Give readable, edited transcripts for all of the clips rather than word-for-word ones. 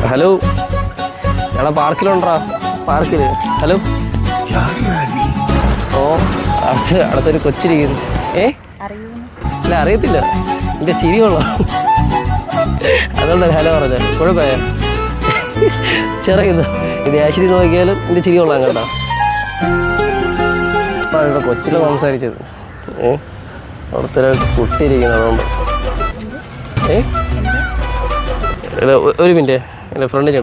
Hello, ഞങ്ങളെ പാർക്കിലുണ്ടാ? പാർക്കിൽ. Hello. ഓ, അടുത്തൊരു കൊച്ചിരിക്കുന്നു. അല്ല, അറിയത്തില്ല. എൻ്റെ ചിരി കൊള്ളാം, അതുകൊണ്ടല്ലേ ഹലോ പറഞ്ഞത്. കുഴപ്പമായ ചെറിയത് ഇത് ആശുപത്രി നോക്കിയാലും എൻ്റെ ചിരി കൊള്ളാം കേട്ടോ. അപ്പോൾ ഇവിടെ കൊച്ചിലെ സംസാരിച്ചത് അവിടുത്തെ കുട്ടിയിരിക്കുന്നത്. അതുകൊണ്ട് ഒരു മിനിറ്റ്, എൻ്റെ ഫ്രണ്ടിൻ്റെ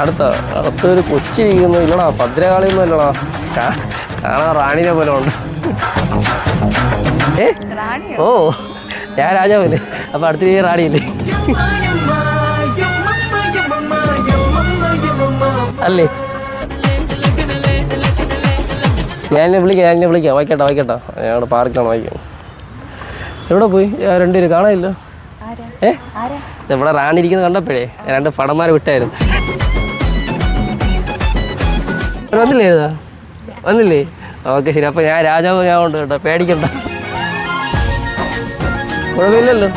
അടുത്ത് അടുത്തൊരു കൊച്ചിരിക്കുന്നു. ഇല്ലടാ, ഭദ്രകാളിയൊന്നും അല്ലടാ, കാണാൻ റാണിനെ പോലെ ഉണ്ട്. ഓ, ഞാൻ രാജാവല്ലേ, അപ്പം അടുത്ത റാണിയില്ലേ അല്ലേ? ഞാനെ വിളിക്കാം. വായിക്കട്ടോ. ഞങ്ങളുടെ പാർക്കിലാണ് വായിക്കാം. എവിടെ പോയി രണ്ടുപേര് കാണാനില്ല? ഇവിടെ റാണി ഇരിക്കുന്നത് കണ്ടപ്പോഴേ രണ്ട് പടന്മാരെ വിട്ടായിരുന്നു. വന്നില്ലേ? ഓക്കെ, ശരി. അപ്പം ഞാൻ രാജാവ് ഞാൻ ഉണ്ട് കേട്ടോ, പേടിക്കണ്ട. കുഴപ്പമില്ലല്ലോ?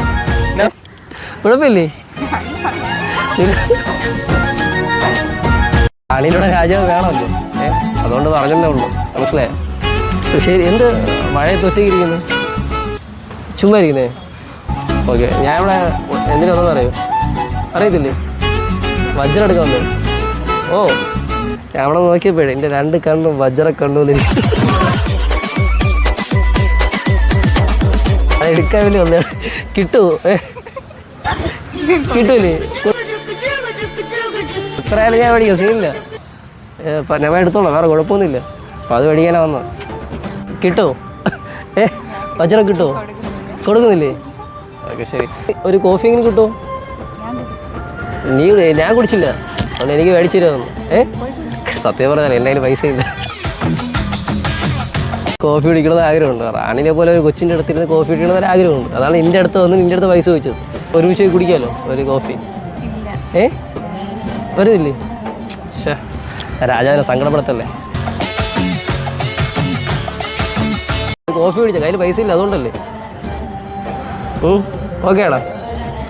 കുഴപ്പമില്ലേ? റാണിയിലൂടെ രാജാവ് വേണമല്ലോ, അതുകൊണ്ട് പറഞ്ഞതേ ഉള്ളൂ, മനസ്സിലായോ? ശരി. എന്ത് മഴയത്ത് ഒറ്റയ്ക്കിരിക്കുന്നു? ചുമ്മാ ഇരിക്കുന്നേ? ഓക്കെ. ഞാൻ ഇവിടെ എന്തിനു വന്നെന്ന് അറിയത്തില്ലേ? വജ്രം എടുക്കാൻ വന്നു. ഓ, ഞാൻ അവിടെ നോക്കിയപ്പോഴേ എൻ്റെ രണ്ട് കണ്ണും വജ്ര കണ്ണൂന്നിരിക്കും. അത് എടുക്കാൻ വേണ്ടി വന്നേ. കിട്ടുമോ? കിട്ടൂലേ? എത്രയായാലും ഞാൻ മേടിക്കാം, സീനില്ല. ഞാൻ എടുത്തോളാം, വേറെ കുഴപ്പമൊന്നുമില്ല. അപ്പം അത് മേടിക്കാനാണ് വന്നത്. കിട്ടുമോ? വജ്രം കിട്ടുമോ? കൊടുക്കുന്നില്ലേ? ഓക്കെ, ശരി. ഒരു കോഫി എങ്കിലും കിട്ടുമോ? ഞാൻ കുടിച്ചില്ല, അതുകൊണ്ട് എനിക്ക് മേടിച്ചു തരുമെന്ന്. സത്യം പറഞ്ഞാൽ എൻ്റെ കയ്യിൽ പൈസ ഇല്ല. കോഫി കുടിക്കണമെന്ന് ആഗ്രഹമുണ്ട്. റാണിനെ പോലെ ഒരു കൊച്ചിൻ്റെ അടുത്തിരുന്ന് കോഫി കുടിക്കണമെന്ന് ആഗ്രഹമുണ്ട്. അതാണ് നിൻ്റെ അടുത്ത് വന്ന് നിൻ്റെ അടുത്ത് പൈസ ചോദിച്ചത്. ഒരുമിച്ച് കുടിക്കാമല്ലോ ഒരു കോഫി? വരുന്നില്ലേ? പക്ഷേ രാജാവിനെ സങ്കടപ്പെടുത്തല്ലേ. കോഫി കുടിച്ച കയ്യിൽ പൈസ ഇല്ല, അതുകൊണ്ടല്ലേ? ഓക്കെ ആണോ?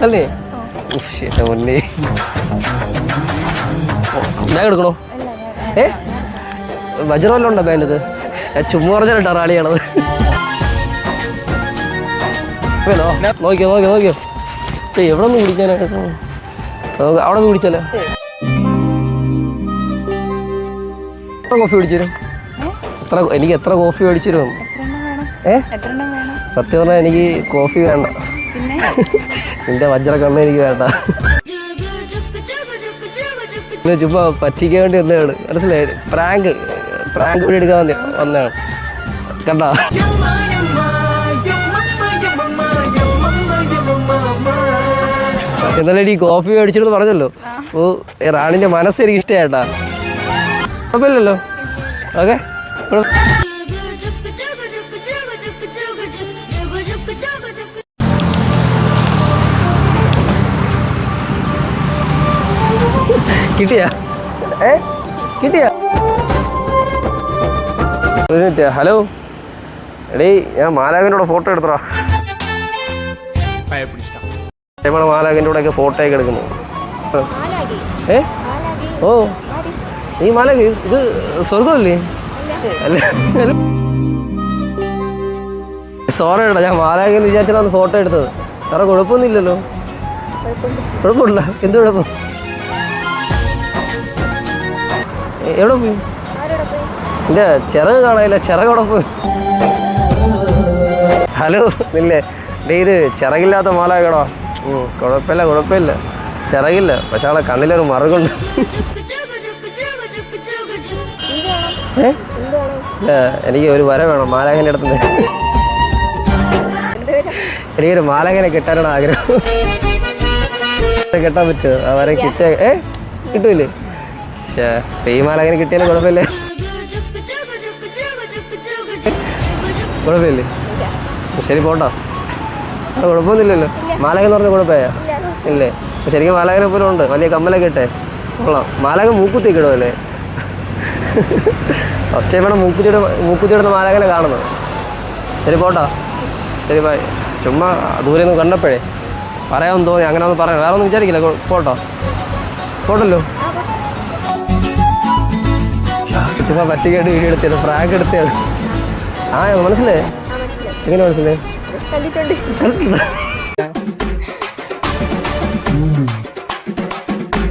അല്ലേ? മുന്നേ ഞാൻ എടുക്കണോ? വജ്രമല്ലോ ഉണ്ടോ ബാൻഡ്? ഞാൻ ചുമ്മാ പറഞ്ഞിട്ടാ റാണിയാണത്. നോക്കിയോ? എവിടെ നിന്ന് കുടിക്കാനായിട്ട്? അവിടെ നിന്ന് കുടിച്ചാലോ? കോഫി മേടിച്ചു തരും? എനിക്ക് എത്ര കോഫി മേടിച്ചു തരും? സത്യം പറഞ്ഞാൽ എനിക്ക് കോഫി വേണ്ട, നിന്റെ വജ്ര കണ്ണ് എനിക്ക് വേണ്ട. ചുമ്മാ പറ്റിക്കാൻ വേണ്ടി വന്നതാണ്, മനസ്സിലായി? പ്രാങ്ക് കൂടി എടുക്കാൻ വന്നതാണ് കണ്ടാ. എന്നാലും ഈ കോഫി മേടിച്ചിട്ട് പറഞ്ഞല്ലോ. ഓ, റാണിന്റെ മനസ്സ് എനിക്ക് ഇഷ്ടമായിട്ടാ. കുഴപ്പമില്ലല്ലോ? ഓക്കെ. കിട്ടിയാ? ഹലോ, എടീ, ഞാൻ മാലാഖിൻ്റെ ഫോട്ടോ എടുത്തോ. മാലാഖിൻ്റെ കൂടെ ഒക്കെ ഫോട്ടോ ഒക്കെ എടുക്കുന്നു. ഓ, ഈ മാലാഖി ഇത് സ്വർഗമല്ലേ? അല്ല, സോറി കേട്ടോ, ഞാൻ മാലാഖിന്ന് വിചാരിച്ചാണ് ഫോട്ടോ എടുത്തത്. വേറെ കുഴപ്പമൊന്നുമില്ലല്ലോ? കുഴപ്പമില്ല. എന്ത് കുഴപ്പം? എവിടെ പോയി? എൻ്റെ ചിറക് കാണാനില്ല. ചിറക് എവിടെ പോയി? ഹലോ, ഇല്ലേ? ഇത് ചിറകില്ലാത്ത മാലാഖടാ. കുഴപ്പമില്ല, ചിറകില്ല. പക്ഷെ ആളെ കണ്ണിലൊരു മറുകുണ്ട്. എനിക്ക് ഒരു വര വേണം മാലാഖിൻ്റെ അടുത്ത്. എനിക്കൊരു മാലാഖിനെ കിട്ടാനാണ് ആഗ്രഹം. കെട്ടാൻ പറ്റുമോ? ആ വര കിട്ടൂലേ? ഈ മാലാഖിനെ കിട്ടിയാലും കുഴപ്പമില്ലേ? ശരി, പോട്ടോ. കുഴപ്പമൊന്നുമില്ലല്ലോ? മാലാഖ എന്ന് പറഞ്ഞാൽ കുഴപ്പമായ ഇല്ലേ? ശരിക്കും മാലാഖിനെ പോലും ഉണ്ട്, വലിയ കമ്മലൊക്കെ ഇട്ടേ കൊള്ളാം. മാലാഖ മൂക്കുത്തിയൊക്കെ ഇടുമല്ലേ? ഫസ്റ്റ് ടൈമാണ് മൂക്കുത്തിയിടുന്ന മാലാഖിനെ കാണുന്നത്. ശരി, പോട്ടോ. ശരി, ബൈ. ചുമ്മാ ദൂരെ നിന്ന് കണ്ടപ്പോഴേ പറയാമെന്ന് തോന്നി, അങ്ങനെ ഒന്നും പറയാം. വേറെ ഒന്നും വിചാരിക്കില്ല. പോട്ടോ. പോട്ടല്ലോ. ചുമ്മാ പറ്റിക്കായിട്ട് വീഡിയോ എടുത്തത്, പ്രാങ്ക് എടുത്തതാണ്. ആ മനസ്സിലായേ? എങ്ങനെ മനസ്സിലായി?